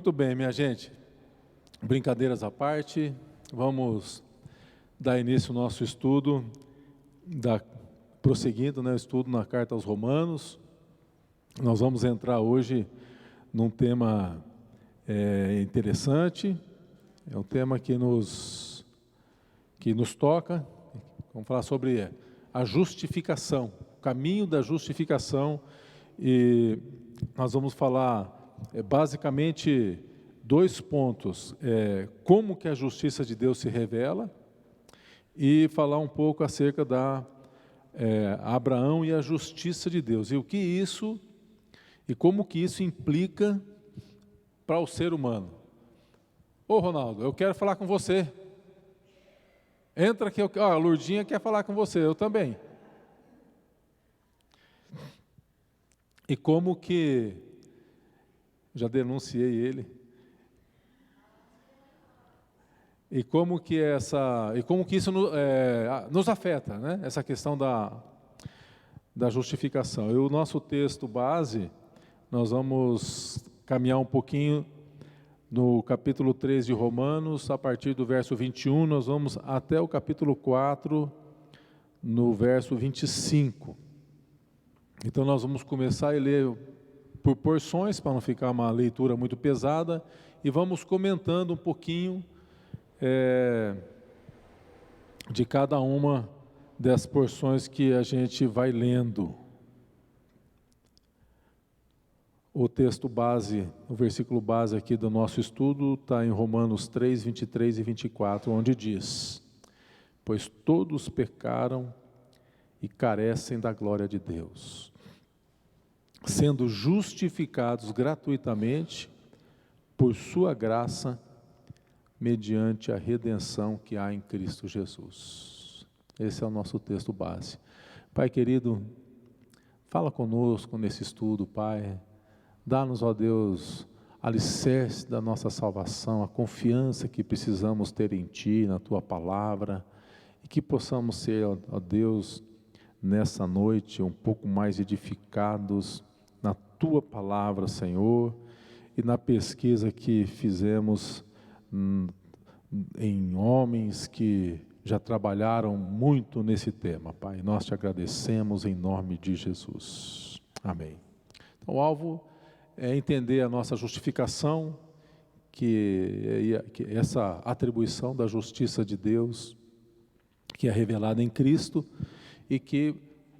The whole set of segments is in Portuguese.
Muito bem, minha gente. Brincadeiras à parte, vamos dar início ao nosso estudo, prosseguindo, o estudo na Carta aos Romanos. Nós vamos entrar hoje num tema interessante, é um tema que nos toca. Vamos falar sobre a justificação, o caminho da justificação, e nós vamos falar basicamente dois pontos: como que a justiça de Deus se revela, e falar um pouco acerca da Abraão e a justiça de Deus, e como que isso implica para o ser humano. Ô Ronaldo, eu quero falar com você. Entra aqui, a Lourdinha quer falar com você, eu também. E como que, já denunciei ele, e como que isso nos afeta, né? Essa questão da justificação. E o nosso texto base, nós vamos caminhar um pouquinho no capítulo 3 de Romanos, a partir do verso 21, nós vamos até o capítulo 4, no verso 25. Então nós vamos começar a ler por porções, para não ficar uma leitura muito pesada, e vamos comentando um pouquinho de cada uma das porções que a gente vai lendo. O texto base, o versículo base aqui do nosso estudo está em Romanos 3, 23 e 24, onde diz: pois todos pecaram e carecem da glória de Deus, sendo justificados gratuitamente por sua graça, mediante a redenção que há em Cristo Jesus. Esse é o nosso texto base. Pai querido, fala conosco nesse estudo, Pai. Dá-nos, ó Deus, alicerce da nossa salvação, a confiança que precisamos ter em Ti, na Tua palavra, e que possamos ser, ó Deus, nessa noite um pouco mais edificados na Tua palavra, Senhor, e na pesquisa que fizemos em homens que já trabalharam muito nesse tema, Pai. Nós Te agradecemos em nome de Jesus. Amém. Então, o alvo é entender a nossa justificação, que essa atribuição da justiça de Deus, que é revelada em Cristo, e que,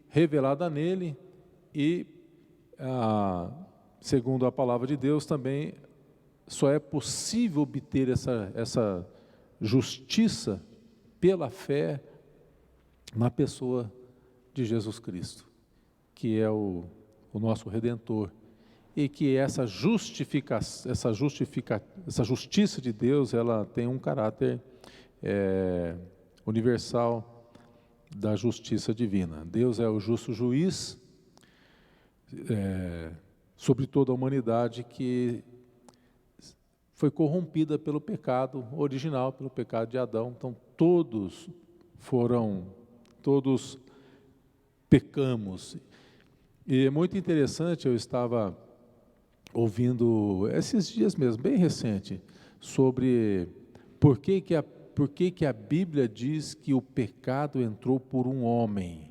revelada nele, e segundo a palavra de Deus, também só é possível obter essa justiça pela fé na pessoa de Jesus Cristo, que é o nosso Redentor. E que essa justiça de Deus, ela tem um caráter universal da justiça divina. Deus é o justo juiz sobre toda a humanidade que foi corrompida pelo pecado original, pelo pecado de Adão. Então todos pecamos. E é muito interessante, eu estava ouvindo esses dias mesmo, bem recente, sobre por que a Bíblia diz que o pecado entrou por um homem,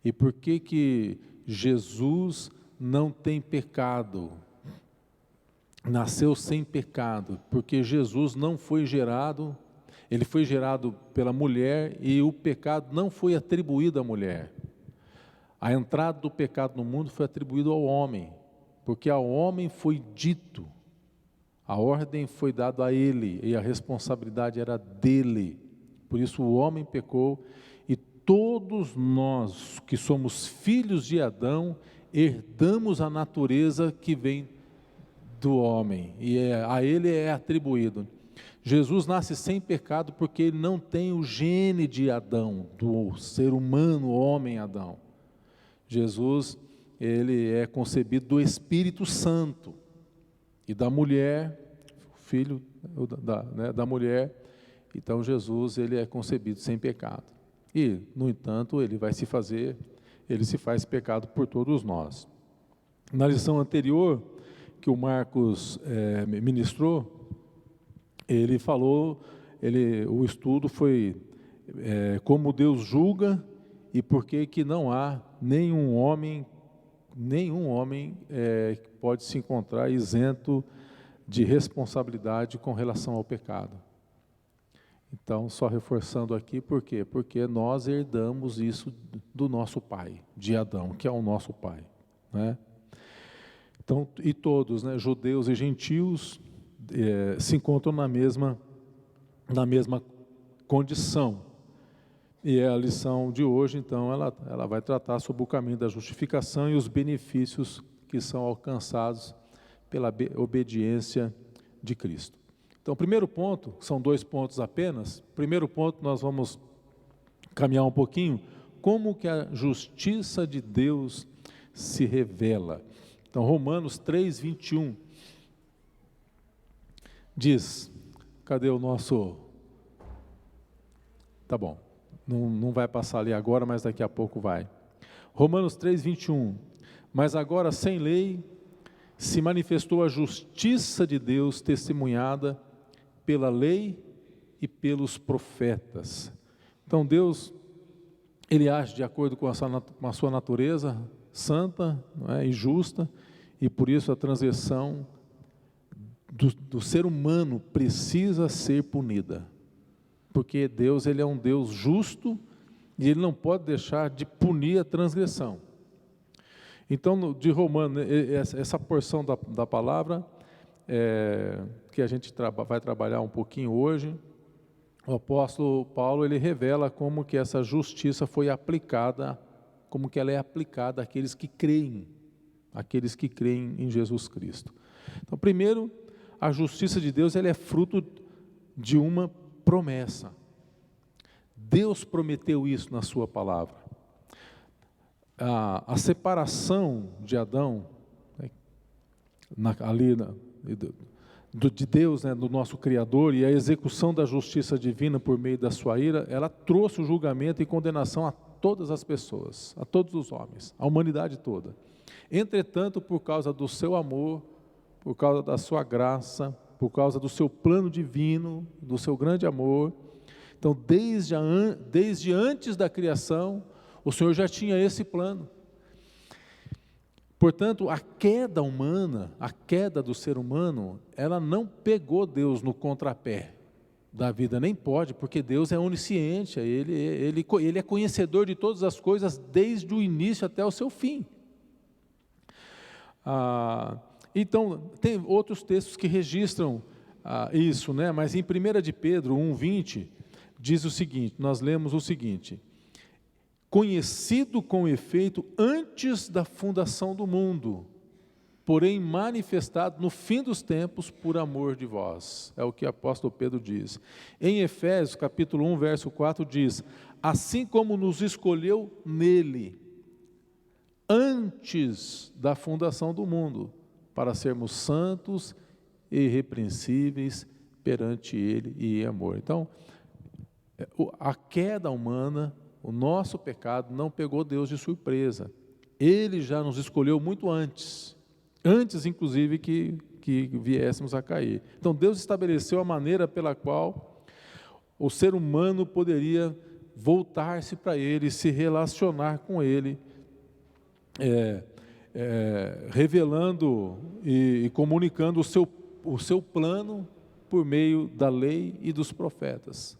e por que Jesus não tem pecado, nasceu sem pecado, porque Jesus não foi gerado, ele foi gerado pela mulher, e o pecado não foi atribuído à mulher. A entrada do pecado no mundo foi atribuída ao homem, porque ao homem foi dito, a ordem foi dada a ele, e a responsabilidade era dele. Por isso o homem pecou, e todos nós que somos filhos de Adão, herdamos a natureza que vem do homem, e a ele é atribuído. Jesus nasce sem pecado, porque ele não tem o gene de Adão, do ser humano, homem Adão. Jesus, ele é concebido do Espírito Santo e da mulher, filho da mulher. Então Jesus, ele é concebido sem pecado. E, no entanto, ele se faz pecado por todos nós. Na lição anterior, que o Marcos ministrou, ele falou, o estudo foi como Deus julga e por que não há nenhum homem que pode se encontrar isento de responsabilidade com relação ao pecado. Então, só reforçando aqui, por quê? Porque nós herdamos isso do nosso pai, de Adão, que é o nosso pai, né? Então, e todos, né, judeus e gentios, se encontram na mesma condição. E a lição de hoje, então, ela vai tratar sobre o caminho da justificação e os benefícios que são alcançados pela obediência de Cristo. Então, o primeiro ponto, são 2 pontos apenas. Primeiro ponto, nós vamos caminhar um pouquinho, como que a justiça de Deus se revela. Então, Romanos 3:21 diz, cadê o nosso... Tá bom, não vai passar ali agora, mas daqui a pouco vai. Romanos 3:21, mas agora sem lei se manifestou a justiça de Deus testemunhada pela lei e pelos profetas. Então Deus, Ele age de acordo com a sua natureza santa, não é, e justa, e por isso a transgressão do ser humano precisa ser punida. Porque Deus, Ele é um Deus justo e Ele não pode deixar de punir a transgressão. Então, de Romanos, essa porção da palavra, que a gente vai trabalhar um pouquinho hoje, o apóstolo Paulo, ele revela como que essa justiça foi aplicada, como que ela é aplicada àqueles que creem em Jesus Cristo. Então, primeiro, a justiça de Deus, ela é fruto de uma promessa. Deus prometeu isso na sua palavra. A separação de Adão, né, de Deus, né, do nosso Criador, e a execução da justiça divina por meio da sua ira, ela trouxe o julgamento e condenação a todas as pessoas, a todos os homens, a humanidade toda. Entretanto, por causa do seu amor, por causa da sua graça, por causa do seu plano divino, do seu grande amor, então desde antes da criação, o Senhor já tinha esse plano. Portanto, a queda humana, a queda do ser humano, ela não pegou Deus no contrapé da vida, nem pode, porque Deus é onisciente, Ele é conhecedor de todas as coisas, desde o início até o seu fim. Então, tem outros textos que registram isso, né? Mas em 1 de Pedro 1:20, diz o seguinte, nós lemos o seguinte: conhecido com efeito antes da fundação do mundo, porém manifestado no fim dos tempos por amor de vós. É o que o apóstolo Pedro diz. Em Efésios, capítulo 1, verso 4, diz: assim como nos escolheu nele, antes da fundação do mundo, para sermos santos e irrepreensíveis perante ele e em amor. Então, a queda humana, o nosso pecado não pegou Deus de surpresa. Ele já nos escolheu muito antes inclusive que viéssemos a cair. Então Deus estabeleceu a maneira pela qual o ser humano poderia voltar-se para Ele, se relacionar com Ele, revelando e comunicando o seu plano por meio da lei e dos profetas.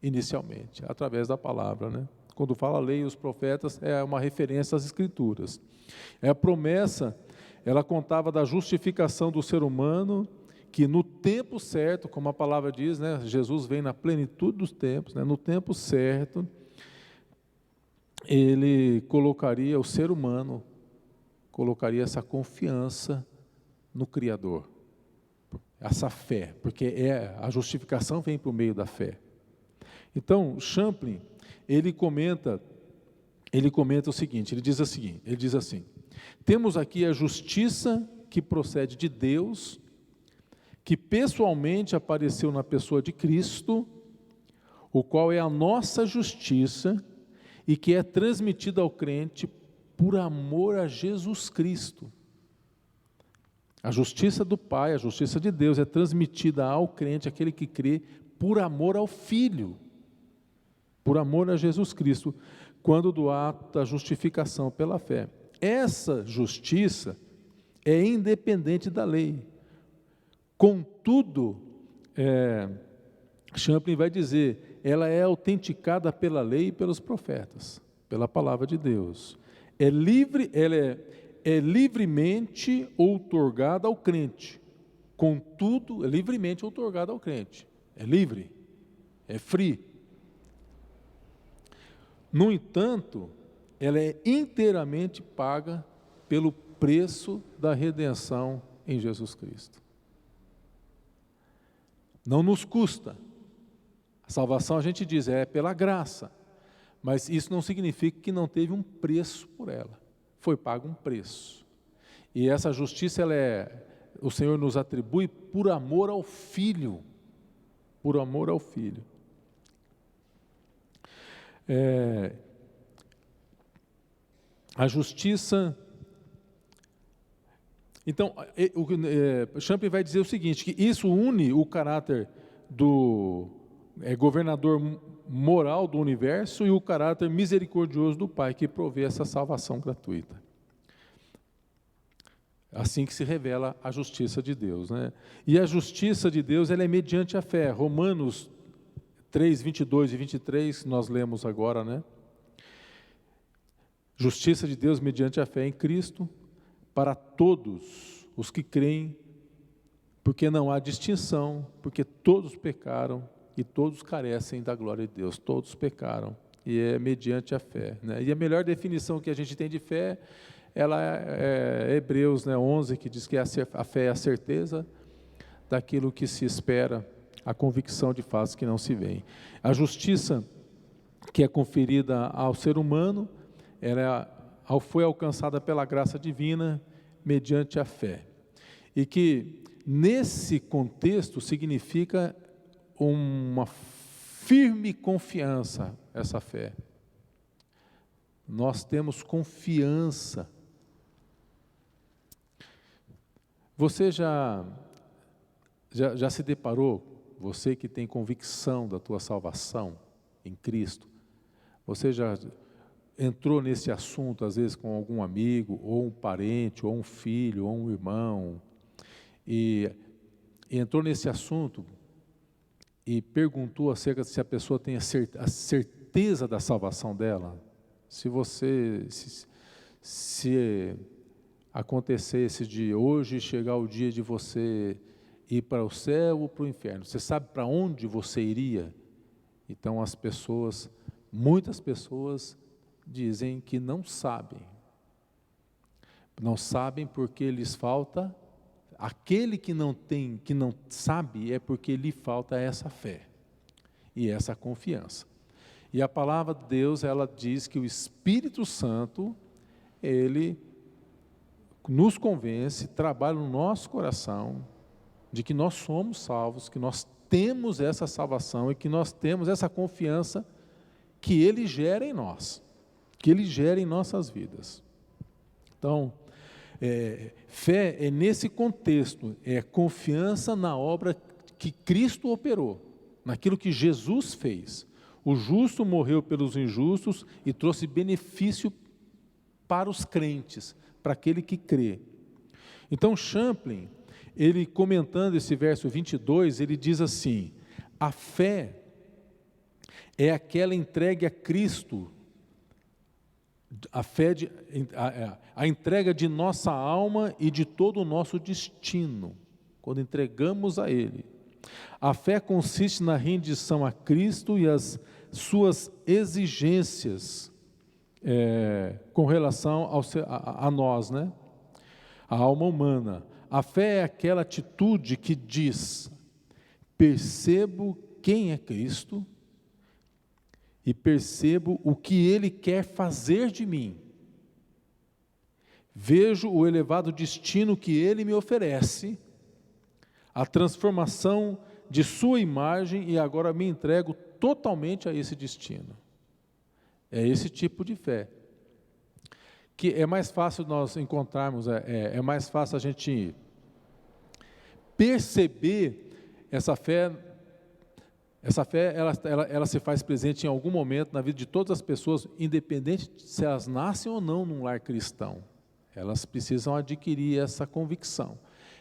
Inicialmente, através da palavra, né? Quando fala lei e os profetas, é uma referência às Escrituras. A promessa, ela contava da justificação do ser humano, que no tempo certo, como a palavra diz, né? Jesus vem na plenitude dos tempos, né? No tempo certo, ele colocaria, o ser humano, colocaria essa confiança no Criador, essa fé, porque a justificação vem por meio da fé. Então, Champlin, ele comenta o seguinte, ele diz assim: temos aqui a justiça que procede de Deus, que pessoalmente apareceu na pessoa de Cristo, o qual é a nossa justiça e que é transmitida ao crente por amor a Jesus Cristo. A justiça do Pai, a justiça de Deus é transmitida ao crente, aquele que crê, por amor ao Filho, por amor a Jesus Cristo, quando do ato da justificação pela fé. Essa justiça é independente da lei. Contudo, Champlin vai dizer, ela é autenticada pela lei e pelos profetas, pela palavra de Deus. Ela é livremente outorgada ao crente. Contudo, é livremente outorgada ao crente. É livre, é free. No entanto, ela é inteiramente paga pelo preço da redenção em Jesus Cristo. Não nos custa. A salvação, a gente diz, é pela graça. Mas isso não significa que não teve um preço por ela. Foi pago um preço. E essa justiça, o Senhor nos atribui por amor ao Filho. Por amor ao Filho. A justiça... Então, Champlin vai dizer o seguinte, que isso une o caráter do governador moral do universo e o caráter misericordioso do Pai, que provê essa salvação gratuita. Assim que se revela a justiça de Deus, né? E a justiça de Deus, ela é mediante a fé. Romanos 3, 22 e 23, nós lemos agora, né? Justiça de Deus mediante a fé em Cristo, para todos os que creem, porque não há distinção, porque todos pecaram e todos carecem da glória de Deus, todos pecaram, e é mediante a fé, né? E a melhor definição que a gente tem de fé, ela é Hebreus, né, 11, que diz que a fé é a certeza daquilo que se espera, a convicção de fatos que não se veem. A justiça que é conferida ao ser humano, ela foi alcançada pela graça divina mediante a fé. E que, nesse contexto, significa uma firme confiança, essa fé. Nós temos confiança. Você já se deparou, você que tem convicção da tua salvação em Cristo, você já entrou nesse assunto, às vezes, com algum amigo, ou um parente, ou um filho, ou um irmão, e entrou nesse assunto e perguntou acerca de se a pessoa tem a certeza da salvação dela? Se acontecesse de hoje chegar o dia de você ir para o céu ou para o inferno, você sabe para onde você iria? Então muitas pessoas dizem que não sabem. Não sabem porque lhes falta, aquele que não sabe é porque lhe falta essa fé e essa confiança. E a palavra de Deus, ela diz que o Espírito Santo, ele nos convence, trabalha no nosso coração, de que nós somos salvos, que nós temos essa salvação e que nós temos essa confiança que ele gera em nós, que ele gera em nossas vidas. Então, fé é nesse contexto, é confiança na obra que Cristo operou, naquilo que Jesus fez. O justo morreu pelos injustos e trouxe benefício para os crentes, para aquele que crê. Então Champlin, ele comentando esse verso 22, ele diz assim: a fé é aquela entregue a Cristo, a entrega de nossa alma e de todo o nosso destino, quando entregamos a Ele. A fé consiste na rendição a Cristo e as suas exigências com relação a nós, né? A alma humana. A fé é aquela atitude que diz: percebo quem é Cristo e percebo o que Ele quer fazer de mim. Vejo o elevado destino que Ele me oferece, a transformação de sua imagem, e agora me entrego totalmente a esse destino. É esse tipo de fé. Que é mais fácil nós encontrarmos, é mais fácil a gente perceber essa fé ela se faz presente em algum momento na vida de todas as pessoas, independente se elas nascem ou não num lar cristão. Elas precisam adquirir essa convicção.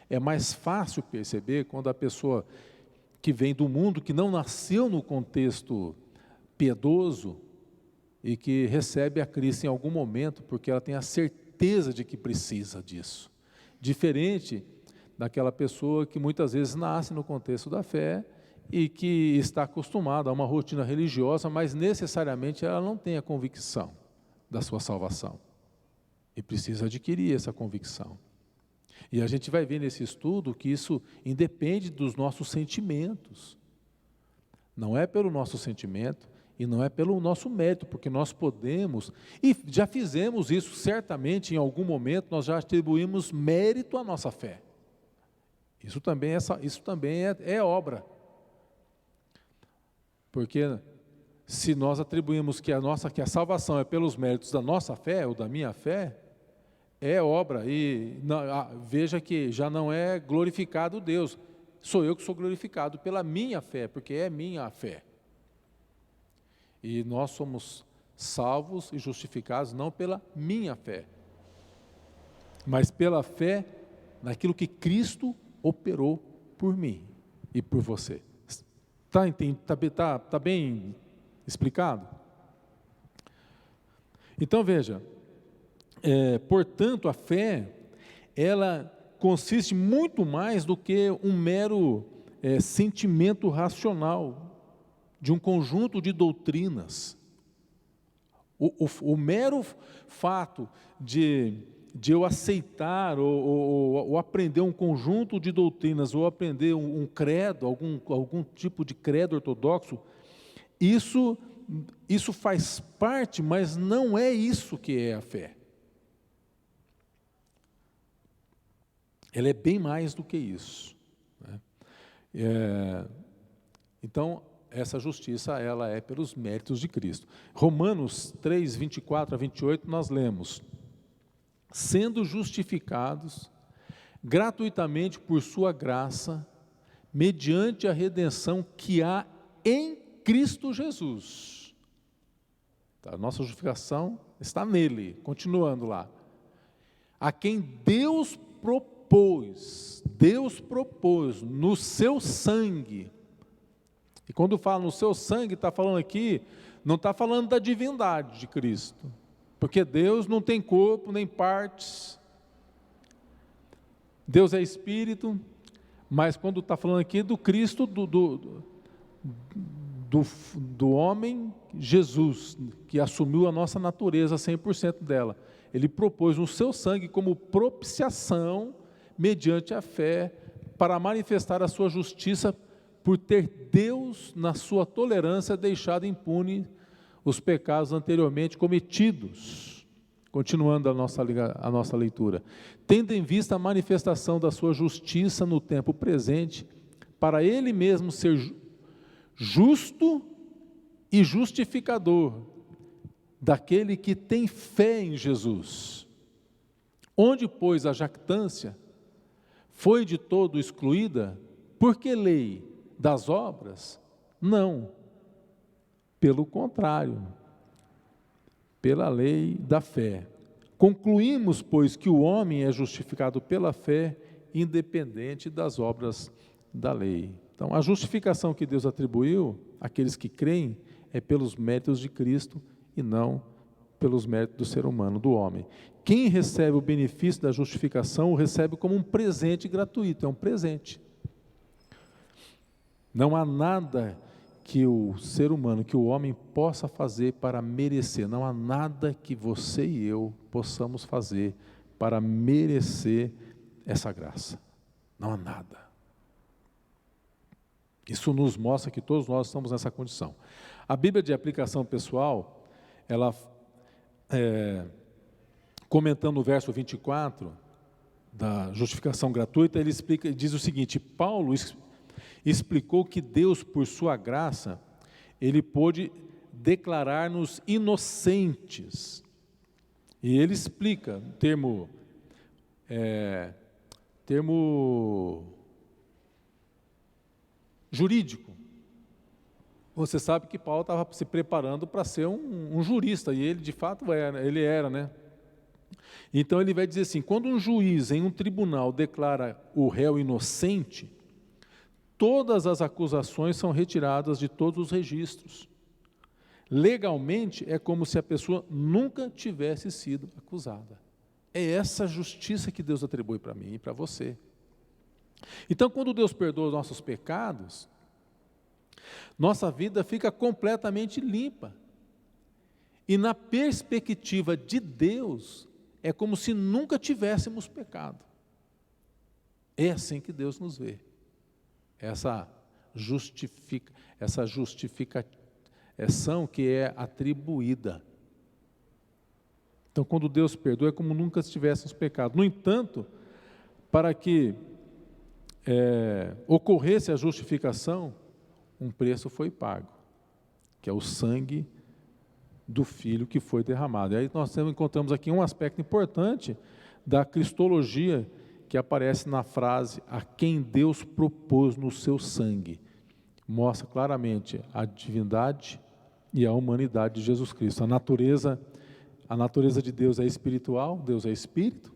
É mais fácil perceber quando a pessoa que vem do mundo, que não nasceu no contexto piedoso e que recebe a Cristo em algum momento, porque ela tem a certeza de que precisa disso. Diferente daquela pessoa que muitas vezes nasce no contexto da fé e que está acostumada a uma rotina religiosa, mas necessariamente ela não tem a convicção da sua salvação. E precisa adquirir essa convicção. E a gente vai ver nesse estudo que isso independe dos nossos sentimentos. Não é pelo nosso sentimento e não é pelo nosso mérito, porque nós podemos, e já fizemos isso certamente em algum momento, nós já atribuímos mérito à nossa fé. Isso também é obra. Porque se nós atribuímos que a salvação é pelos méritos da nossa fé, ou da minha fé, é obra, e veja que já não é glorificado Deus, sou eu que sou glorificado pela minha fé, porque é minha fé. E nós somos salvos e justificados não pela minha fé, mas pela fé naquilo que Cristo operou por mim e por você. Tá bem explicado? Então veja, portanto a fé, ela consiste muito mais do que um mero sentimento racional, de um conjunto de doutrinas. O mero fato de eu aceitar ou aprender um conjunto de doutrinas, ou aprender um credo, algum tipo de credo ortodoxo, isso faz parte, mas não é isso que é a fé. Ela é bem mais do que isso, né? Então, essa justiça, ela é pelos méritos de Cristo. Romanos 3, 24 a 28, nós lemos: sendo justificados gratuitamente por sua graça, mediante a redenção que há em Cristo Jesus. A nossa justificação está nele, continuando lá. A quem Deus propôs no seu sangue. E quando fala no seu sangue, está falando aqui, não está falando da divindade de Cristo, porque Deus não tem corpo nem partes, Deus é Espírito, mas quando está falando aqui do Cristo, do homem Jesus, que assumiu a nossa natureza 100% dela, Ele propôs no seu sangue como propiciação, mediante a fé, para manifestar a sua justiça, por ter Deus, na sua tolerância, deixado impune os pecados anteriormente cometidos. Continuando a nossa leitura. Tendo em vista a manifestação da sua justiça no tempo presente, para Ele mesmo ser justo e justificador daquele que tem fé em Jesus. Onde, pois, a jactância foi de todo excluída, por que lei? Das obras? Não, pelo contrário, pela lei da fé. Concluímos, pois, que o homem é justificado pela fé, independente das obras da lei. Então, a justificação que Deus atribuiu àqueles que creem é pelos méritos de Cristo e não pelos méritos do ser humano, do homem. Quem recebe o benefício da justificação o recebe como um presente gratuito, é um presente. Não há nada que o ser humano, que o homem possa fazer para merecer, não há nada que você e eu possamos fazer para merecer essa graça, não há nada. Isso nos mostra que todos nós estamos nessa condição. A Bíblia de aplicação pessoal, ela, comentando o verso 24, da justificação gratuita, ele diz o seguinte: Paulo explicou que Deus, por sua graça, Ele pôde declarar-nos inocentes. E ele explica, termo jurídico. Você sabe que Paulo estava se preparando para ser um jurista, e ele de fato era, né? Então ele vai dizer assim, quando um juiz em um tribunal declara o réu inocente, todas as acusações são retiradas de todos os registros. Legalmente é como se a pessoa nunca tivesse sido acusada. É essa justiça que Deus atribui para mim e para você. Então, quando Deus perdoa os nossos pecados, nossa vida fica completamente limpa. E na perspectiva de Deus, é como se nunca tivéssemos pecado. É assim que Deus nos vê. Essa justificação que é atribuída. Então, quando Deus perdoa, é como nunca tivéssemos pecado. No entanto, para que ocorresse a justificação, um preço foi pago, que é o sangue do Filho que foi derramado. E aí nós encontramos aqui um aspecto importante da cristologia, que aparece na frase, a quem Deus propôs no seu sangue. Mostra claramente a divindade e a humanidade de Jesus Cristo. A natureza de Deus é espiritual, Deus é espírito.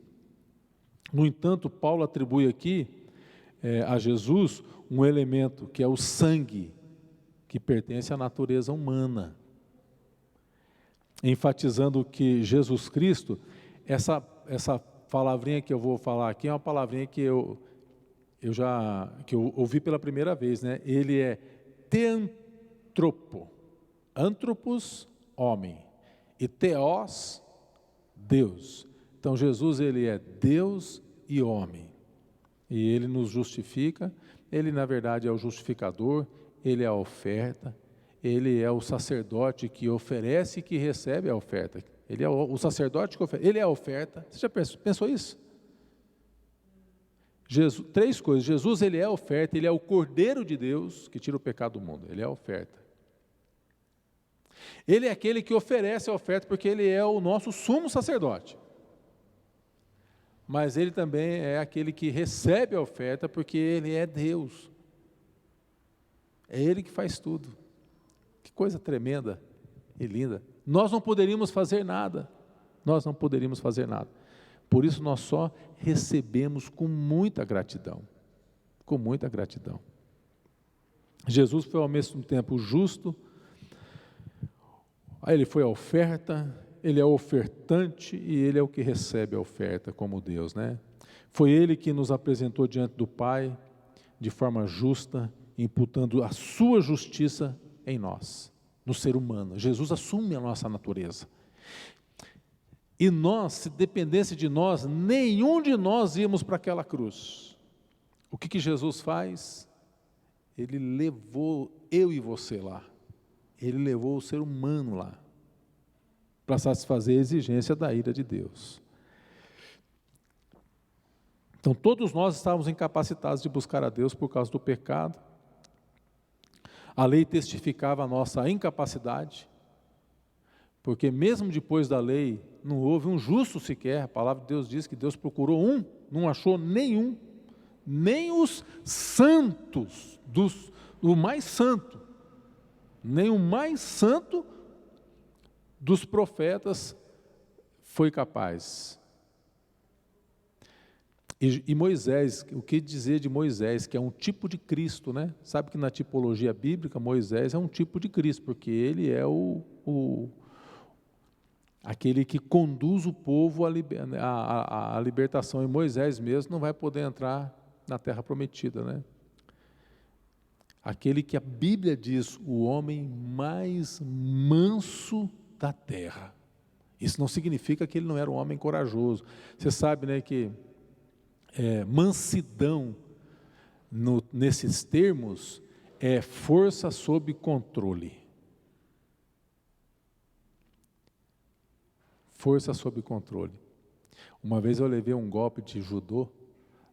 No entanto, Paulo atribui aqui a Jesus um elemento que é o sangue, que pertence à natureza humana, enfatizando que Jesus Cristo, essa palavrinha que eu vou falar aqui é uma palavrinha que eu ouvi pela primeira vez, né? Ele é teantropo, antropos, homem, e theos, Deus. Então Jesus, ele é Deus e homem, e ele nos justifica. Ele na verdade é o justificador, ele é a oferta, ele é o sacerdote que oferece e que recebe a oferta. Ele é o sacerdote que oferece, ele é a oferta. Você já pensou isso? Três coisas: Jesus, ele é a oferta, ele é o Cordeiro de Deus que tira o pecado do mundo, ele é a oferta. Ele é aquele que oferece a oferta porque ele é o nosso sumo sacerdote. Mas ele também é aquele que recebe a oferta porque ele é Deus. É ele que faz tudo. Que coisa tremenda e linda. Nós não poderíamos fazer nada. Nós não poderíamos fazer nada. Por isso nós só recebemos com muita gratidão. Com muita gratidão. Jesus foi ao mesmo tempo justo. Aí ele foi a oferta, ele é o ofertante e ele é o que recebe a oferta como Deus, né? Foi ele que nos apresentou diante do Pai de forma justa, imputando a sua justiça em nós, no ser humano. Jesus assume a nossa natureza. E nós, se dependesse de nós, nenhum de nós íamos para aquela cruz. O que Jesus faz? Ele levou eu e você lá. Ele levou o ser humano lá, para satisfazer a exigência da ira de Deus. Então todos nós estávamos incapacitados de buscar a Deus por causa do pecado. A lei testificava a nossa incapacidade, porque mesmo depois da lei, não houve um justo sequer. A palavra de Deus diz que Deus procurou não achou nenhum, nem os santos, o mais santo, nem o mais santo dos profetas foi capaz. E Moisés, o que dizer de Moisés, que é um tipo de Cristo, né? Sabe que na tipologia bíblica, Moisés é um tipo de Cristo, porque ele é aquele que conduz o povo à libertação, e Moisés mesmo não vai poder entrar na terra prometida, né? Aquele que a Bíblia diz, o homem mais manso da terra. Isso não significa que ele não era um homem corajoso. Você sabe, né, que mansidão, nesses termos, é força sob controle. Força sob controle. Uma vez eu levei um golpe de judô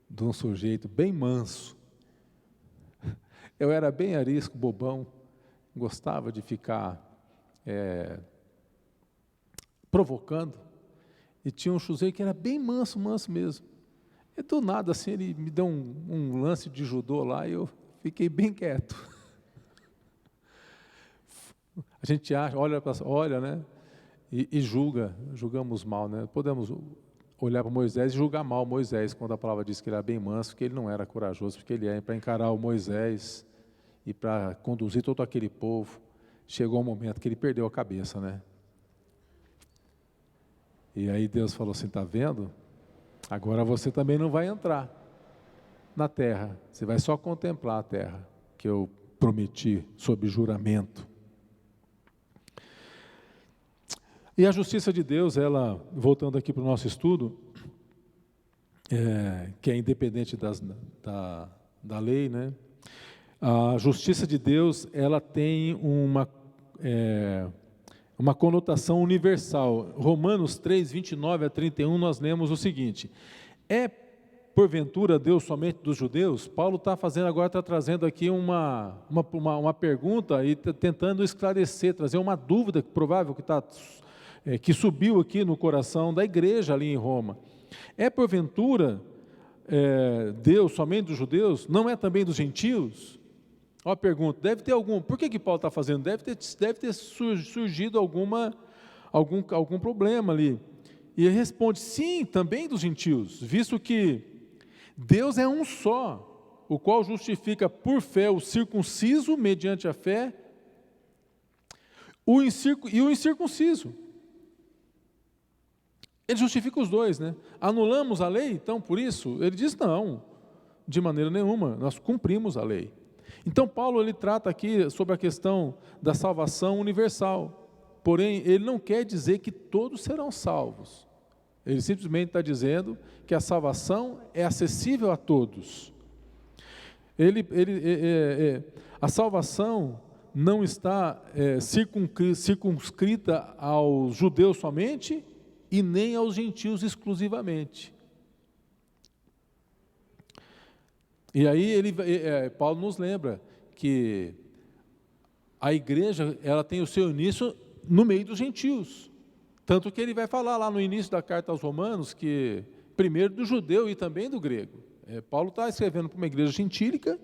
de um sujeito bem manso. Eu era bem arisco, bobão, gostava de ficar provocando, e tinha um sujeito que era bem manso mesmo. E do nada, assim, ele me deu um lance de judô lá, e eu fiquei bem quieto. A gente acha, olha, né? E julgamos mal, né? Podemos olhar para Moisés e julgar mal Moisés, quando a palavra diz que ele era bem manso, que ele não era corajoso, porque ele é para encarar o Moisés e para conduzir todo aquele povo. Chegou um momento que ele perdeu a cabeça, né? E aí Deus falou assim, está vendo? Agora você também não vai entrar na terra, você vai só contemplar a terra que eu prometi sob juramento. E a justiça de Deus, ela, voltando aqui para o nosso estudo, que é independente da lei, né? A justiça de Deus, ela tem uma conotação universal. Romanos 3, 29 a 31, nós lemos o seguinte: é porventura Deus somente dos judeus? Paulo está trazendo aqui uma pergunta e tentando esclarecer, trazer uma dúvida provável que subiu aqui no coração da igreja ali em Roma. É porventura Deus somente dos judeus? Não é também dos gentios? Ó, a pergunta, deve ter algum, por que Paulo está fazendo? Deve ter surgido algum problema ali. E ele responde, sim, também dos gentios, visto que Deus é um só, o qual justifica por fé o circunciso mediante a fé e o incircunciso. Ele justifica os dois, né? Anulamos a lei, então, por isso? Ele diz, não, de maneira nenhuma, nós cumprimos a lei. Então, Paulo, ele trata aqui sobre a questão da salvação universal, porém, ele não quer dizer que todos serão salvos. Ele simplesmente está dizendo que a salvação é acessível a todos. A salvação não está circunscrita aos judeus somente e nem aos gentios exclusivamente. E aí Paulo nos lembra que a igreja, ela tem o seu início no meio dos gentios. Tanto que ele vai falar lá no início da carta aos Romanos, que primeiro do judeu e também do grego. Paulo está escrevendo para uma igreja gentílica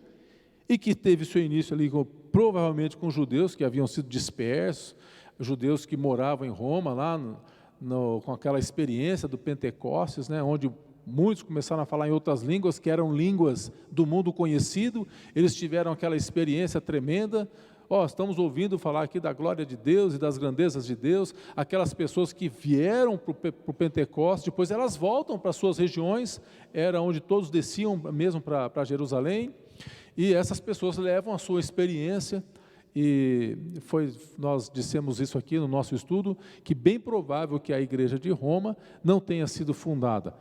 e que teve seu início ali provavelmente com judeus que haviam sido dispersos, judeus que moravam em Roma, lá com aquela experiência do Pentecostes, né, onde muitos começaram a falar em outras línguas, que eram línguas do mundo conhecido. Eles tiveram aquela experiência tremenda. Estamos ouvindo falar aqui da glória de Deus e das grandezas de Deus. Aquelas pessoas que vieram para o Pentecostes, depois elas voltam para suas regiões, era onde todos desciam mesmo para Jerusalém, e essas pessoas levam a sua experiência. E nós dissemos isso aqui no nosso estudo, que bem provável que a igreja de Roma não tenha sido fundada,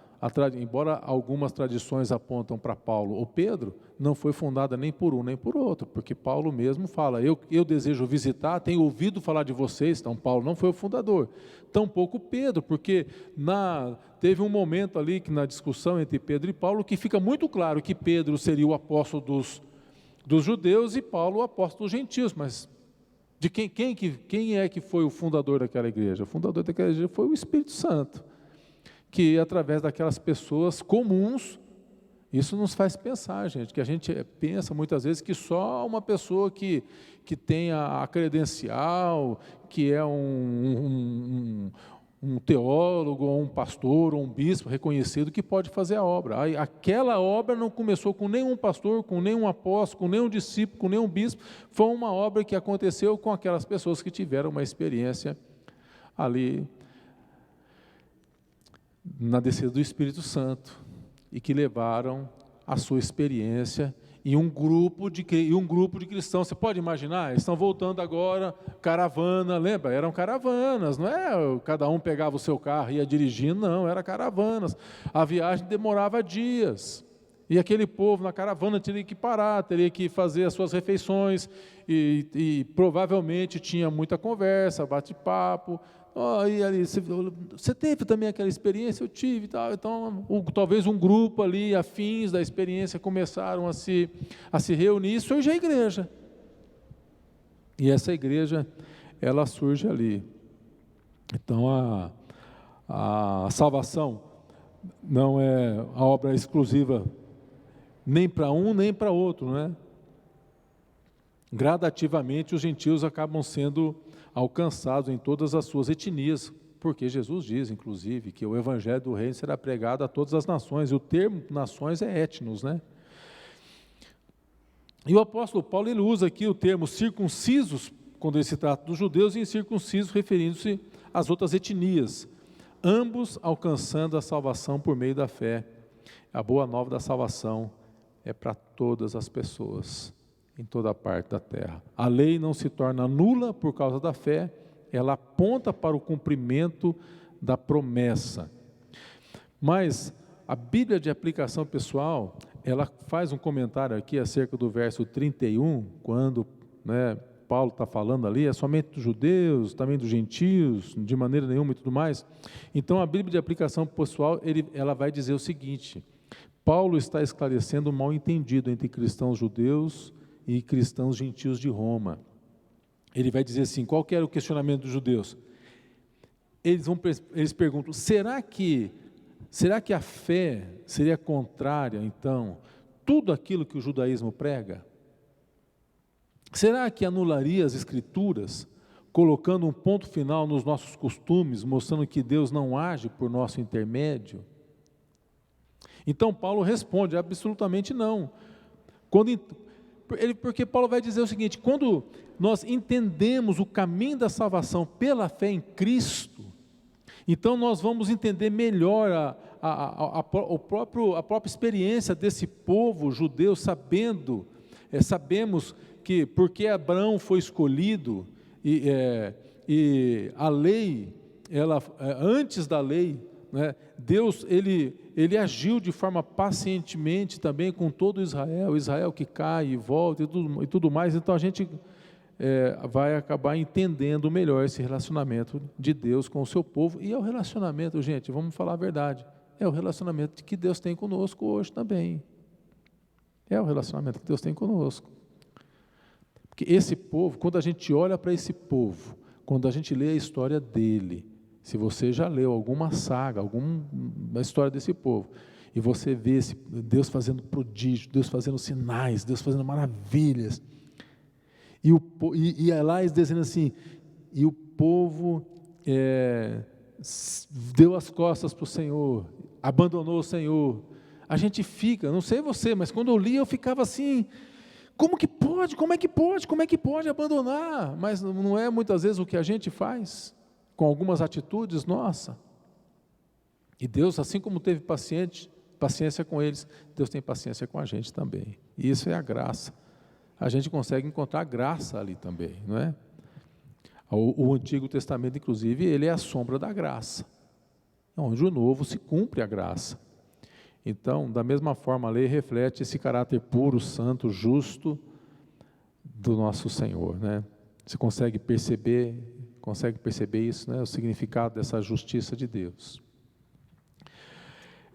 embora algumas tradições apontam para Paulo ou Pedro, não foi fundada nem por um nem por outro, porque Paulo mesmo fala, eu desejo visitar, tenho ouvido falar de vocês. Então Paulo não foi o fundador, tampouco Pedro, porque teve um momento ali que na discussão entre Pedro e Paulo, que fica muito claro que Pedro seria o apóstolo dos judeus e Paulo o apóstolo dos gentios, mas de quem é que foi o fundador daquela igreja? O fundador daquela igreja foi o Espírito Santo, que através daquelas pessoas comuns, isso nos faz pensar, gente, que a gente pensa muitas vezes que só uma pessoa que tem a credencial, que é um teólogo, ou um pastor, ou um bispo reconhecido, que pode fazer a obra. Aquela obra não começou com nenhum pastor, com nenhum apóstolo, com nenhum discípulo, com nenhum bispo, foi uma obra que aconteceu com aquelas pessoas que tiveram uma experiência ali na descida do Espírito Santo, e que levaram a sua experiência em um grupo de cristãos. Você pode imaginar? Eles estão voltando agora, caravana, lembra? Eram caravanas, não é cada um pegava o seu carro e ia dirigindo, não, era caravanas. A viagem demorava dias, e aquele povo na caravana teria que parar, teria que fazer as suas refeições, e provavelmente tinha muita conversa, bate-papo. E ali, você teve também aquela experiência? Eu tive, tal. Então talvez um grupo ali, afins da experiência, começaram a se reunir, e surge a igreja, e essa igreja, ela surge ali. Então a salvação não é a obra exclusiva nem para um nem para outro, né? gradativamente os gentios acabam sendo alcançados em todas as suas etnias, porque Jesus diz, inclusive, que o evangelho do reino será pregado a todas as nações, e o termo nações é etnos, né? E o apóstolo Paulo, ele usa aqui o termo circuncisos, quando ele se trata dos judeus, e incircuncisos, referindo-se às outras etnias, ambos alcançando a salvação por meio da fé. A boa nova da salvação é para todas as pessoas, em toda a parte da terra. A lei não se torna nula por causa da fé, ela aponta para o cumprimento da promessa. Mas a Bíblia de aplicação pessoal, ela faz um comentário aqui acerca do verso 31, quando, Paulo está falando ali, é somente dos judeus, também dos gentios, de maneira nenhuma e tudo mais. Então a Bíblia de aplicação pessoal, ela vai dizer o seguinte: Paulo está esclarecendo o mal entendido entre cristãos judeus e cristãos gentios de Roma. Ele vai dizer assim, qual que era o questionamento dos judeus? Eles perguntam, será que a fé seria contrária, então, tudo aquilo que o judaísmo prega? Será que anularia as escrituras, colocando um ponto final nos nossos costumes, mostrando que Deus não age por nosso intermédio? Então Paulo responde, absolutamente não. Porque Paulo vai dizer o seguinte, quando nós entendemos o caminho da salvação pela fé em Cristo, então nós vamos entender melhor a própria experiência desse povo judeu, sabemos que porque Abraão foi escolhido, e a lei, antes da lei, Deus ele agiu de forma pacientemente também com todo Israel que cai e volta e tudo mais. Então a gente vai acabar entendendo melhor esse relacionamento de Deus com o seu povo. E é o relacionamento, gente, vamos falar a verdade, é o relacionamento que Deus tem conosco hoje também. É o relacionamento que Deus tem conosco. Porque esse povo, quando a gente olha para esse povo, quando a gente lê a história dele, se você já leu alguma saga, alguma história desse povo, e você vê Deus fazendo prodígio, Deus fazendo sinais, Deus fazendo maravilhas, e lá eles dizendo assim, e o povo deu as costas para o Senhor, abandonou o Senhor. A gente fica, não sei você, mas quando eu li eu ficava assim, como que pode, como é que pode abandonar? Mas não é muitas vezes o que a gente faz, com algumas atitudes nossa. E Deus, assim como teve paciência com eles, Deus tem paciência com a gente também. E isso é a graça. A gente consegue encontrar graça ali também, não é? O Antigo Testamento, inclusive, ele é a sombra da graça. Onde o Novo se cumpre a graça. Então, da mesma forma, a lei reflete esse caráter puro, santo, justo do nosso Senhor, né? Você consegue perceber isso, né? O significado dessa justiça de Deus.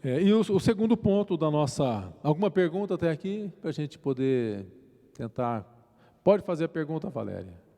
E o segundo ponto da nossa... Alguma pergunta até aqui? Para a gente poder tentar... Pode fazer a pergunta, Valéria.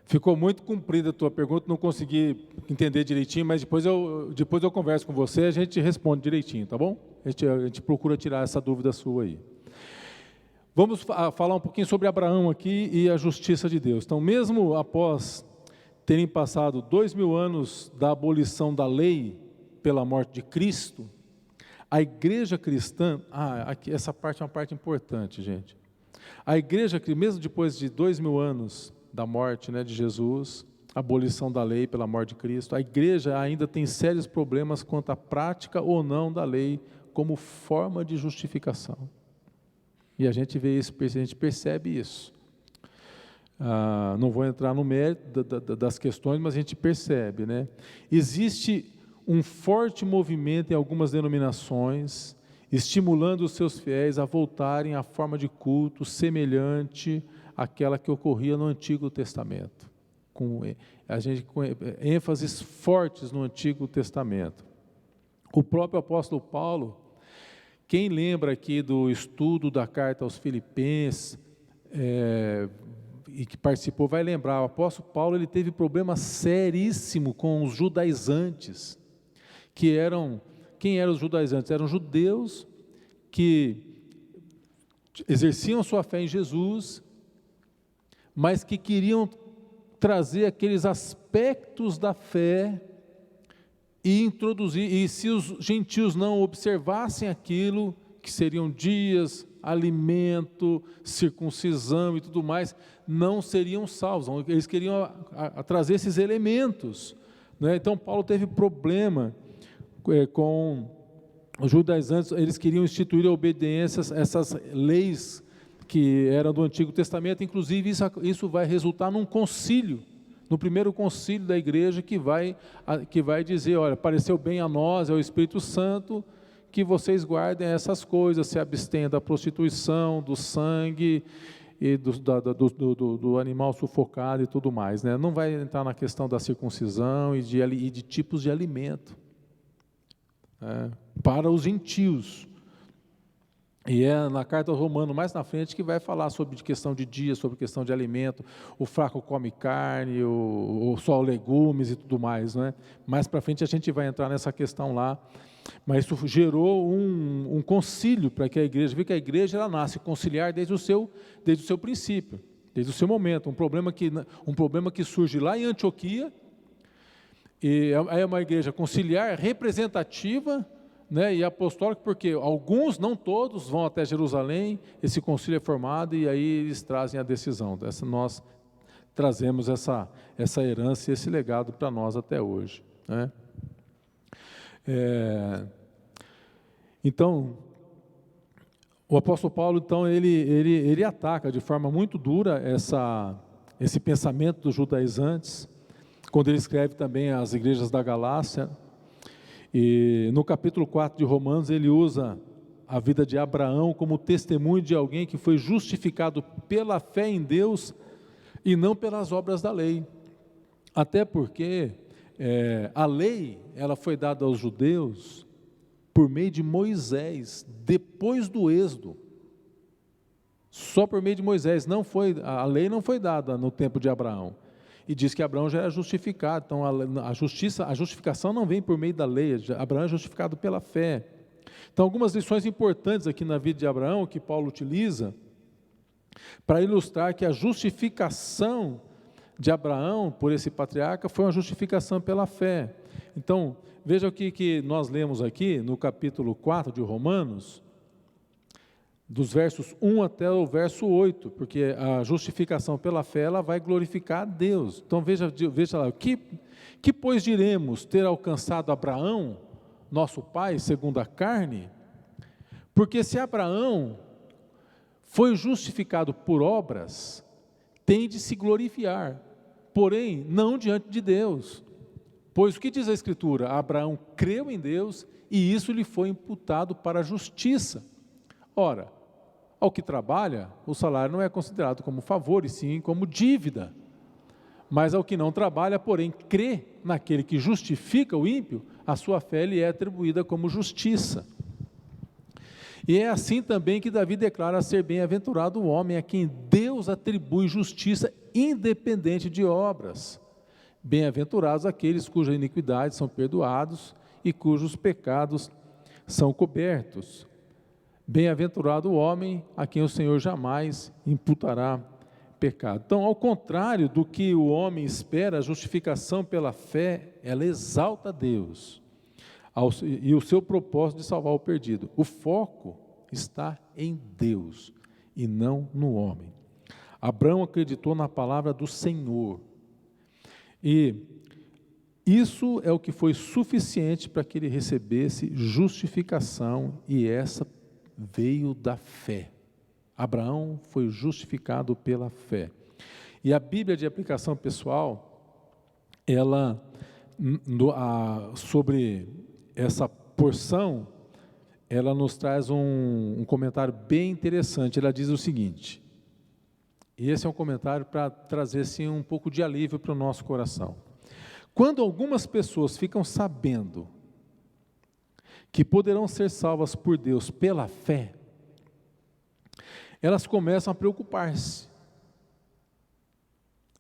Ficou muito comprida a tua pergunta, não consegui entender direitinho, mas depois eu converso com você, a gente responde direitinho, tá bom? A gente procura tirar essa dúvida sua aí. Vamos falar um pouquinho sobre Abraão aqui e a justiça de Deus. Então, mesmo após terem passado 2000 anos da abolição da lei pela morte de Cristo, a igreja cristã, aqui, essa parte é uma parte importante, gente. A igreja, mesmo depois de 2000 anos da morte, de Jesus, abolição da lei pela morte de Cristo, a igreja ainda tem sérios problemas quanto à prática ou não da lei como forma de justificação. E a gente vê isso, a gente percebe isso. Não vou entrar no mérito das questões, mas a gente percebe, Existe um forte movimento em algumas denominações, estimulando os seus fiéis a voltarem à forma de culto semelhante àquela que ocorria no Antigo Testamento, com ênfases fortes no Antigo Testamento. O próprio apóstolo Paulo, quem lembra aqui do estudo da carta aos Filipenses, e que participou, vai lembrar, o apóstolo Paulo ele teve problema seríssimo com os judaizantes, que eram, quem eram os judaizantes? Eram judeus que exerciam sua fé em Jesus, mas que queriam trazer aqueles aspectos da fé e introduzir, e se os gentios não observassem aquilo, que seriam dias, alimento, circuncisão e tudo mais, não seriam salvos. Eles queriam trazer esses elementos, né? Então Paulo teve problema com os judaizantes. Eles queriam instituir a obediência a essas leis que eram do Antigo Testamento. Inclusive isso vai resultar num concílio, no primeiro concílio da igreja, que vai dizer, olha, pareceu bem a nós, é o Espírito Santo, que vocês guardem essas coisas, se abstenham da prostituição, do sangue, e do animal sufocado e tudo mais, né? Não vai entrar na questão da circuncisão e de tipos de alimento, para os gentios. E é na carta aos Romanos, mais na frente, que vai falar sobre questão de dias, sobre questão de alimento, o fraco come carne, só legumes e tudo mais, né? Mais para frente a gente vai entrar nessa questão lá, mas isso gerou um concílio para que a igreja, viu que a igreja ela nasce conciliar desde o seu princípio, desde o seu momento, um problema que surge lá em Antioquia, e é uma igreja conciliar, representativa, né, e apostólica, porque alguns, não todos, vão até Jerusalém, esse concílio é formado e aí eles trazem a decisão. Nós trazemos essa herança e esse legado para nós até hoje, né? Então, o apóstolo Paulo, então, ele ataca de forma muito dura esse pensamento dos judaizantes, quando ele escreve também às igrejas da Galácia. E no capítulo 4 de Romanos, ele usa a vida de Abraão como testemunho de alguém que foi justificado pela fé em Deus e não pelas obras da lei. Até porque a lei, ela foi dada aos judeus por meio de Moisés, depois do Êxodo. Só por meio de Moisés, a lei não foi dada no tempo de Abraão. E diz que Abraão já era justificado, então a justificação não vem por meio da lei, Abraão é justificado pela fé. Então algumas lições importantes aqui na vida de Abraão, que Paulo utiliza, para ilustrar que a justificação de Abraão por esse patriarca foi uma justificação pela fé. Então, veja o que nós lemos aqui no capítulo 4 de Romanos, dos versos 1 até o verso 8, porque a justificação pela fé, ela vai glorificar a Deus. Então veja lá, que pois diremos ter alcançado Abraão, nosso pai, segundo a carne? Porque se Abraão foi justificado por obras, tem de se glorifiar, porém não diante de Deus. Pois o que diz a Escritura? Abraão creu em Deus e isso lhe foi imputado para a justiça. Ora, ao que trabalha, o salário não é considerado como favor, e sim como dívida. Mas ao que não trabalha, porém, crê naquele que justifica o ímpio, a sua fé lhe é atribuída como justiça. E é assim também que Davi declara ser bem-aventurado o homem a quem Deus atribui justiça independente de obras. Bem-aventurados aqueles cujas iniquidades são perdoados e cujos pecados são cobertos. Bem-aventurado o homem a quem o Senhor jamais imputará pecado. Então, ao contrário do que o homem espera, a justificação pela fé, ela exalta Deus e o seu propósito de salvar o perdido. O foco está em Deus e não no homem. Abraão acreditou na palavra do Senhor e isso é o que foi suficiente para que ele recebesse justificação, e essa veio da fé. Abraão foi justificado pela fé. E a Bíblia de aplicação pessoal, ela sobre essa porção, ela nos traz um comentário bem interessante. Ela diz o seguinte, e esse é um comentário para trazer assim, um pouco de alívio para o nosso coração. Quando algumas pessoas ficam sabendo que poderão ser salvas por Deus pela fé, elas começam a preocupar-se.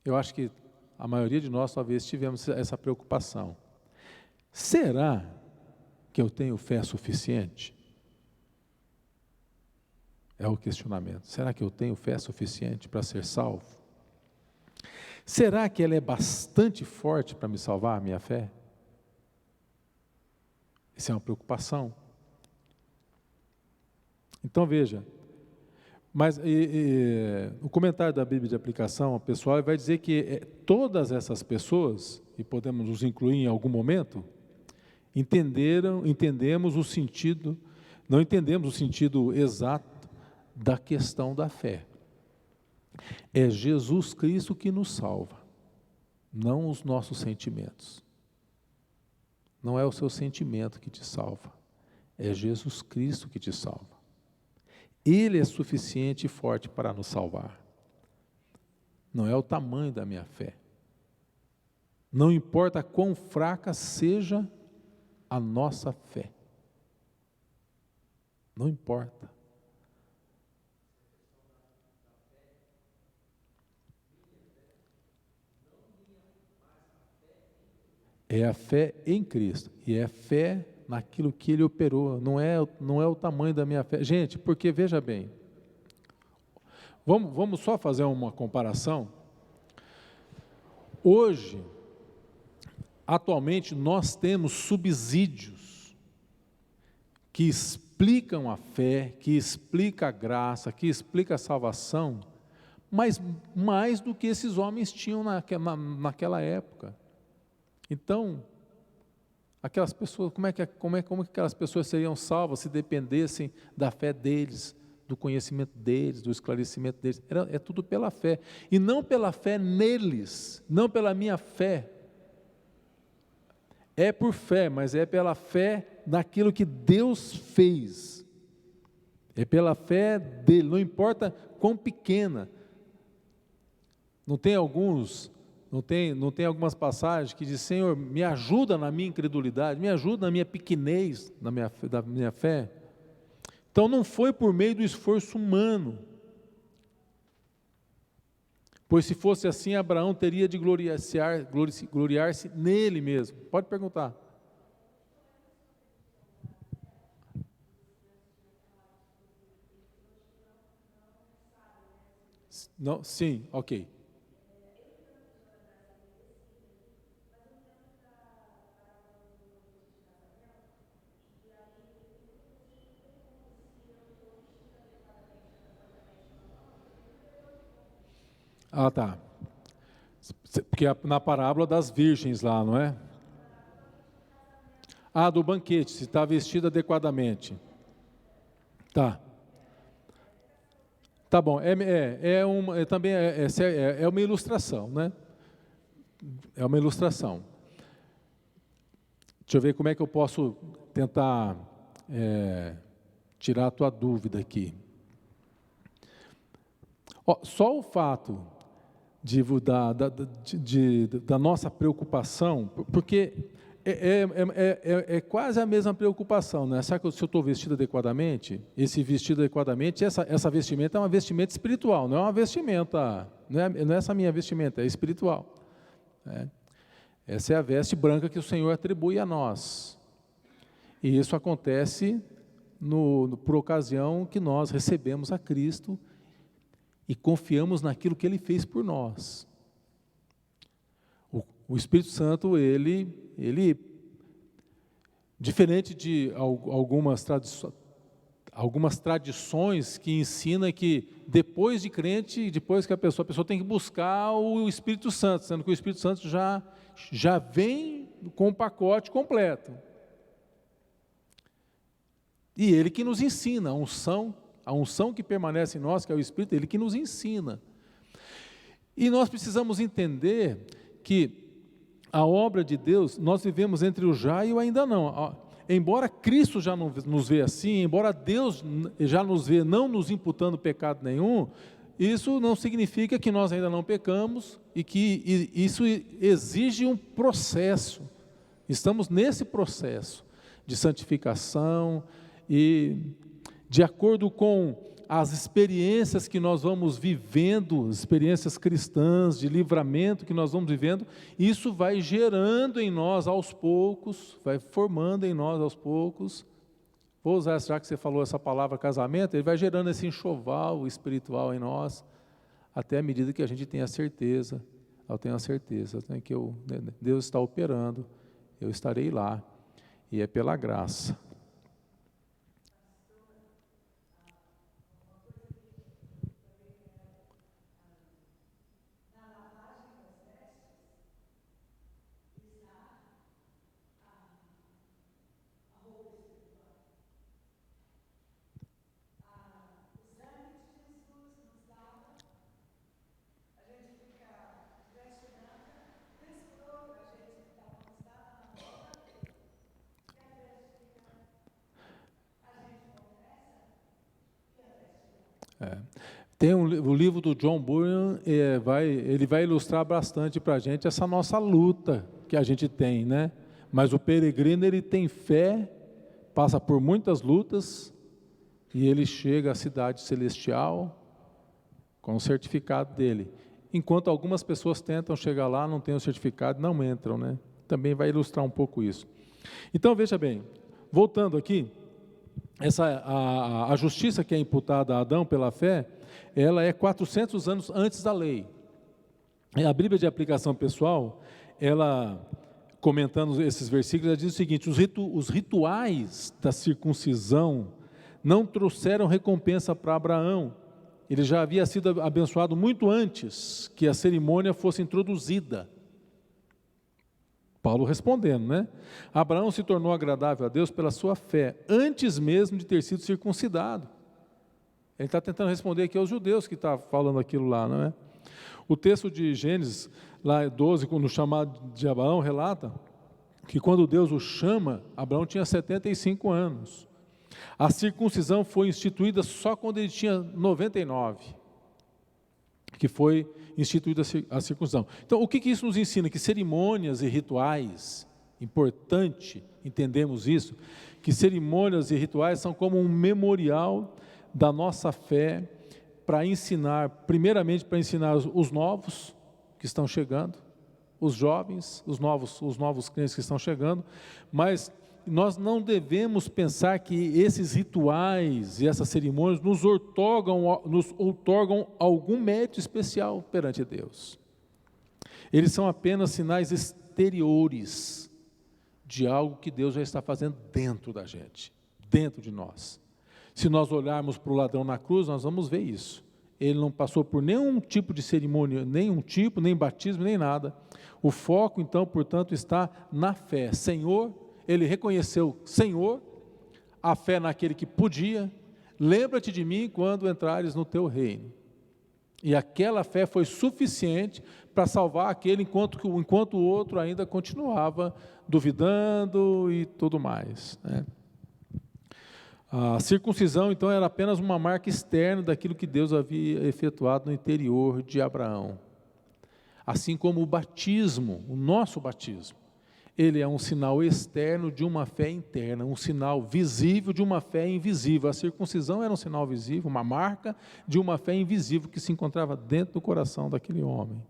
Eu acho que a maioria de nós talvez tivemos essa preocupação. Será que eu tenho fé suficiente? É o questionamento. Será que eu tenho fé suficiente para ser salvo? Será que ela é bastante forte para me salvar, a minha fé? Isso é uma preocupação. Então veja, mas o comentário da Bíblia de aplicação, o pessoal vai dizer que todas essas pessoas, e podemos nos incluir em algum momento, entendemos o sentido, não entendemos o sentido exato da questão da fé. É Jesus Cristo que nos salva, não os nossos sentimentos. Não é o seu sentimento que te salva, é Jesus Cristo que te salva. Ele é suficiente e forte para nos salvar. Não é o tamanho da minha fé. Não importa quão fraca seja a nossa fé. Não importa. É a fé em Cristo, e é fé naquilo que Ele operou, não é o tamanho da minha fé. Gente, porque veja bem, vamos só fazer uma comparação. Hoje, atualmente, nós temos subsídios que explicam a fé, que explicam a graça, que explicam a salvação, mas mais do que esses homens tinham naquela época. Então, aquelas pessoas, como é que aquelas pessoas seriam salvas se dependessem da fé deles, do conhecimento deles, do esclarecimento deles? É tudo pela fé, e não pela fé neles, não pela minha fé. É por fé, mas é pela fé naquilo que Deus fez. É pela fé dele, não importa quão pequena. Não tem algumas passagens que dizem: Senhor, me ajuda na minha incredulidade, me ajuda na minha pequenez, da minha fé. Então não foi por meio do esforço humano, pois se fosse assim, Abraão teria de gloriar-se nele mesmo. Pode perguntar. Não, sim, ok. Ah, tá. Porque na parábola das virgens lá, não é? Ah, do banquete, se está vestido adequadamente. Tá. Tá bom. Também é uma ilustração, né? É uma ilustração. Deixa eu ver como é que eu posso tentar tirar a tua dúvida aqui. Só o fato da nossa preocupação, porque é quase a mesma preocupação, né? Será que se eu estou vestido adequadamente? Esse vestido adequadamente, essa vestimenta é uma vestimenta espiritual, não é uma vestimenta, não é essa minha vestimenta, é espiritual. Né? Essa é a veste branca que o Senhor atribui a nós. E isso acontece por ocasião que nós recebemos a Cristo e confiamos naquilo que Ele fez por nós. O Espírito Santo, ele diferente de algumas tradições que ensinam que depois de crente, depois que a pessoa tem que buscar o Espírito Santo, sendo que o Espírito Santo já vem com o pacote completo. E Ele que nos ensina, a unção que permanece em nós, que é o Espírito, Ele que nos ensina. E nós precisamos entender que a obra de Deus, nós vivemos entre o já e o ainda não. Embora Cristo já nos vê assim, embora Deus já nos vê não nos imputando pecado nenhum, isso não significa que nós ainda não pecamos e que isso exige um processo. Estamos nesse processo de santificação e de acordo com as experiências que nós vamos vivendo, experiências cristãs, de livramento que nós vamos vivendo, isso vai gerando em nós aos poucos, vai formando em nós aos poucos. Vou usar, já que você falou essa palavra casamento, ele vai gerando esse enxoval espiritual em nós, até a medida que a gente tenha certeza, eu tenho a certeza, né, que Deus está operando, eu estarei lá, e é pela graça. Tem o livro do John Bunyan, ele vai ilustrar bastante para a gente essa nossa luta que a gente tem, né? Mas o peregrino, ele tem fé, passa por muitas lutas, e ele chega à cidade celestial com o certificado dele. Enquanto algumas pessoas tentam chegar lá, não têm o certificado, não entram, né? Também vai ilustrar um pouco isso. Então, veja bem, voltando aqui, a justiça que é imputada a Adão pela fé, ela é 400 anos antes da lei. A Bíblia de aplicação pessoal, ela, comentando esses versículos, ela diz o seguinte: os rituais da circuncisão não trouxeram recompensa para Abraão. Ele já havia sido abençoado muito antes que a cerimônia fosse introduzida. Paulo respondendo, né? Abraão se tornou agradável a Deus pela sua fé, antes mesmo de ter sido circuncidado. Ele está tentando responder aqui aos judeus que está falando aquilo lá, não é? O texto de Gênesis, lá 12, no chamado de Abraão, relata que quando Deus o chama, Abraão tinha 75 anos. A circuncisão foi instituída só quando ele tinha 99, que foi instituída a circuncisão. Então, o que isso nos ensina? Que cerimônias e rituais, importante entendermos isso, que cerimônias e rituais são como um memorial da nossa fé, para ensinar, primeiramente para ensinar os novos que estão chegando, os jovens, os novos crentes que estão chegando, mas nós não devemos pensar que esses rituais e essas cerimônias nos outorgam algum mérito especial perante Deus. Eles são apenas sinais exteriores de algo que Deus já está fazendo dentro da gente, dentro de nós. Se nós olharmos para o ladrão na cruz, nós vamos ver isso. Ele não passou por nenhum tipo de cerimônia, nem batismo, nem nada. O foco, então, portanto, está na fé. Senhor, ele reconheceu, Senhor, a fé naquele que podia, lembra-te de mim quando entrares no teu reino. E aquela fé foi suficiente para salvar aquele, enquanto o outro ainda continuava duvidando e tudo mais, né? A circuncisão, então, era apenas uma marca externa daquilo que Deus havia efetuado no interior de Abraão. Assim como o batismo, o nosso batismo, ele é um sinal externo de uma fé interna, um sinal visível de uma fé invisível. A circuncisão era um sinal visível, uma marca de uma fé invisível que se encontrava dentro do coração daquele homem.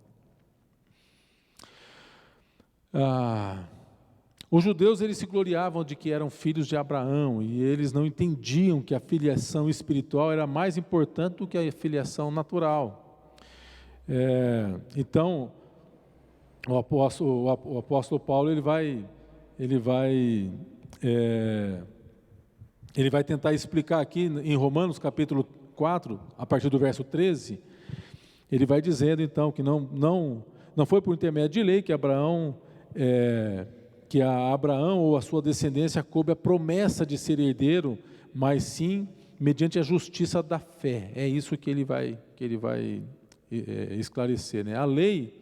Os judeus, eles se gloriavam de que eram filhos de Abraão, e eles não entendiam que a filiação espiritual era mais importante do que a filiação natural. Então, o apóstolo Paulo, ele vai tentar explicar aqui em Romanos capítulo 4, a partir do verso 13, ele vai dizendo então que não foi por intermédio de lei que a Abraão ou a sua descendência coube a promessa de ser herdeiro, mas sim mediante a justiça da fé. É isso que ele vai esclarecer, né? A lei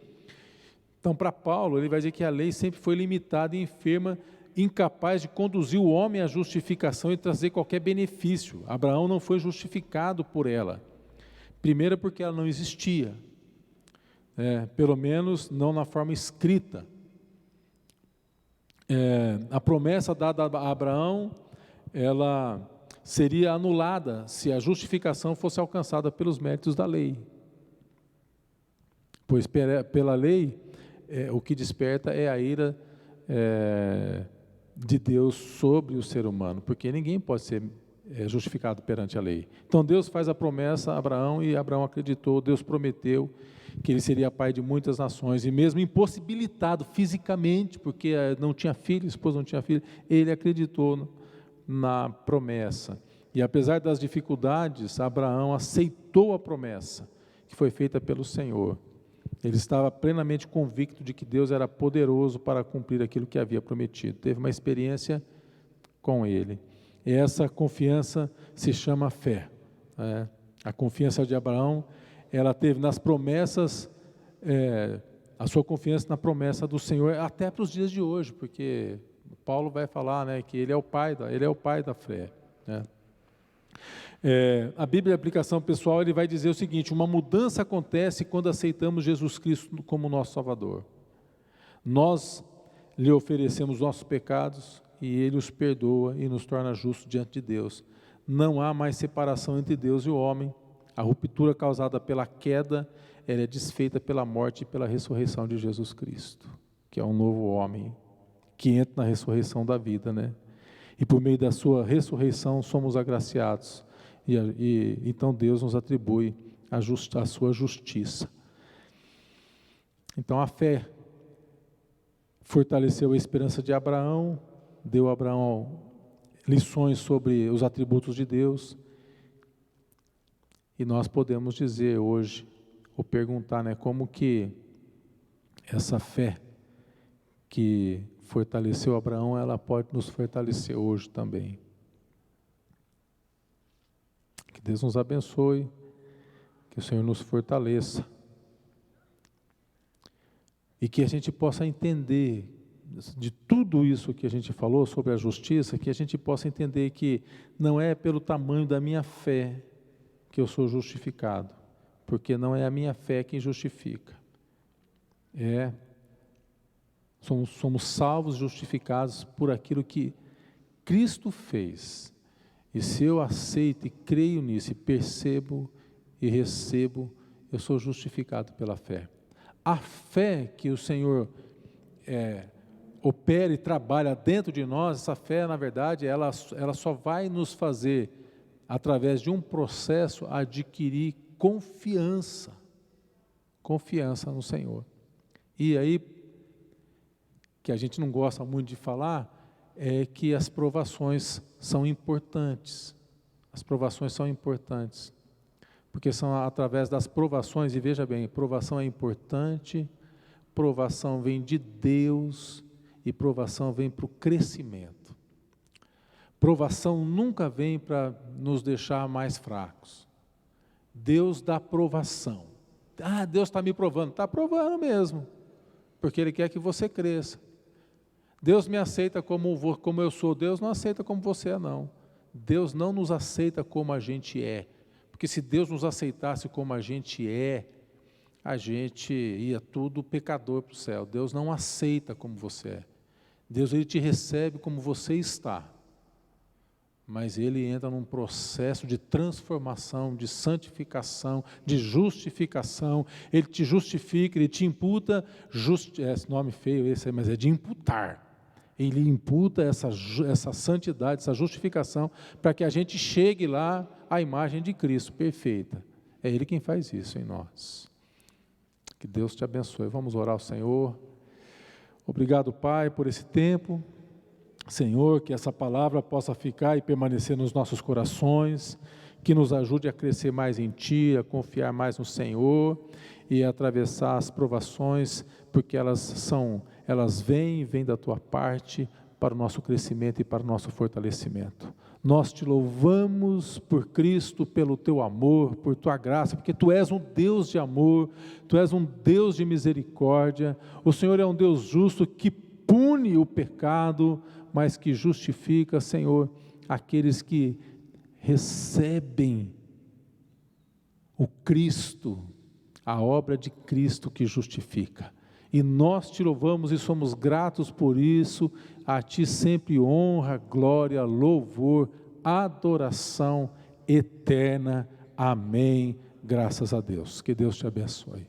Então, para Paulo, ele vai dizer que a lei sempre foi limitada e enferma, incapaz de conduzir o homem à justificação e trazer qualquer benefício. Abraão não foi justificado por ela. Primeiro porque ela não existia, pelo menos não na forma escrita. A promessa dada a Abraão, ela seria anulada se a justificação fosse alcançada pelos méritos da lei. Pois pela lei, o que desperta é a ira de Deus sobre o ser humano, porque ninguém pode ser justificado perante a lei. Então Deus faz a promessa a Abraão e Abraão acreditou, Deus prometeu que ele seria pai de muitas nações, e mesmo impossibilitado fisicamente, porque não tinha filho, a esposa não tinha filho, ele acreditou na promessa. E apesar das dificuldades, Abraão aceitou a promessa que foi feita pelo Senhor. Ele estava plenamente convicto de que Deus era poderoso para cumprir aquilo que havia prometido. Teve uma experiência com ele. E essa confiança se chama fé. A confiança de Abraão, ela teve nas promessas, a sua confiança na promessa do Senhor, até para os dias de hoje, porque Paulo vai falar, que ele é o pai da fé. A Bíblia, a aplicação pessoal, ele vai dizer o seguinte: uma mudança acontece quando aceitamos Jesus Cristo como nosso Salvador. Nós lhe oferecemos nossos pecados e Ele os perdoa e nos torna justos diante de Deus. Não há mais separação entre Deus e o homem. A ruptura causada pela queda, ela é desfeita pela morte e pela ressurreição de Jesus Cristo, que é um novo homem, que entra na ressurreição da vida, E por meio da sua ressurreição somos agraciados. E então Deus nos atribui a sua justiça. Então a fé fortaleceu a esperança de Abraão, deu a Abraão lições sobre os atributos de Deus, e nós podemos dizer hoje, ou perguntar, como que essa fé que fortaleceu Abraão, ela pode nos fortalecer hoje também. Que Deus nos abençoe, que o Senhor nos fortaleça, e que a gente possa entender de tudo isso que a gente falou sobre a justiça, que a gente possa entender que não é pelo tamanho da minha fé que eu sou justificado, porque não é a minha fé quem justifica, somos salvos, justificados por aquilo que Cristo fez. E se eu aceito e creio nisso, e percebo e recebo, eu sou justificado pela fé. A fé que o Senhor opera e trabalha dentro de nós, essa fé, na verdade, ela só vai nos fazer, através de um processo, adquirir confiança no Senhor. E aí, que a gente não gosta muito de falar, é que as provações são importantes. As provações são importantes, porque são através das provações, e veja bem, provação é importante, provação vem de Deus, e provação vem para o crescimento. Provação nunca vem para nos deixar mais fracos. Deus dá provação. Deus está me provando. Está provando mesmo, porque Ele quer que você cresça. Deus me aceita como eu sou. Deus não aceita como você é, não. Deus não nos aceita como a gente é, porque se Deus nos aceitasse como a gente ia tudo pecador para o céu. Deus não aceita como você é. Deus, Ele te recebe como você está, mas Ele entra num processo de transformação, de santificação, de justificação. Ele te justifica, Ele te imputa, esse nome feio esse aí, mas é de imputar. Ele imputa essa santidade, essa justificação, para que a gente chegue lá à imagem de Cristo perfeita. É Ele quem faz isso em nós. Que Deus te abençoe. Vamos orar ao Senhor. Obrigado, Pai, por esse tempo. Senhor, que essa palavra possa ficar e permanecer nos nossos corações, que nos ajude a crescer mais em Ti, a confiar mais no Senhor e a atravessar as provações, porque elas vêm da Tua parte para o nosso crescimento e para o nosso fortalecimento. Nós te louvamos por Cristo, pelo teu amor, por tua graça, porque tu és um Deus de amor, tu és um Deus de misericórdia, o Senhor é um Deus justo que pune o pecado, mas que justifica, Senhor, aqueles que recebem o Cristo, a obra de Cristo que justifica. E nós te louvamos e somos gratos por isso. A ti sempre honra, glória, louvor, adoração eterna. Amém. Graças a Deus. Que Deus te abençoe.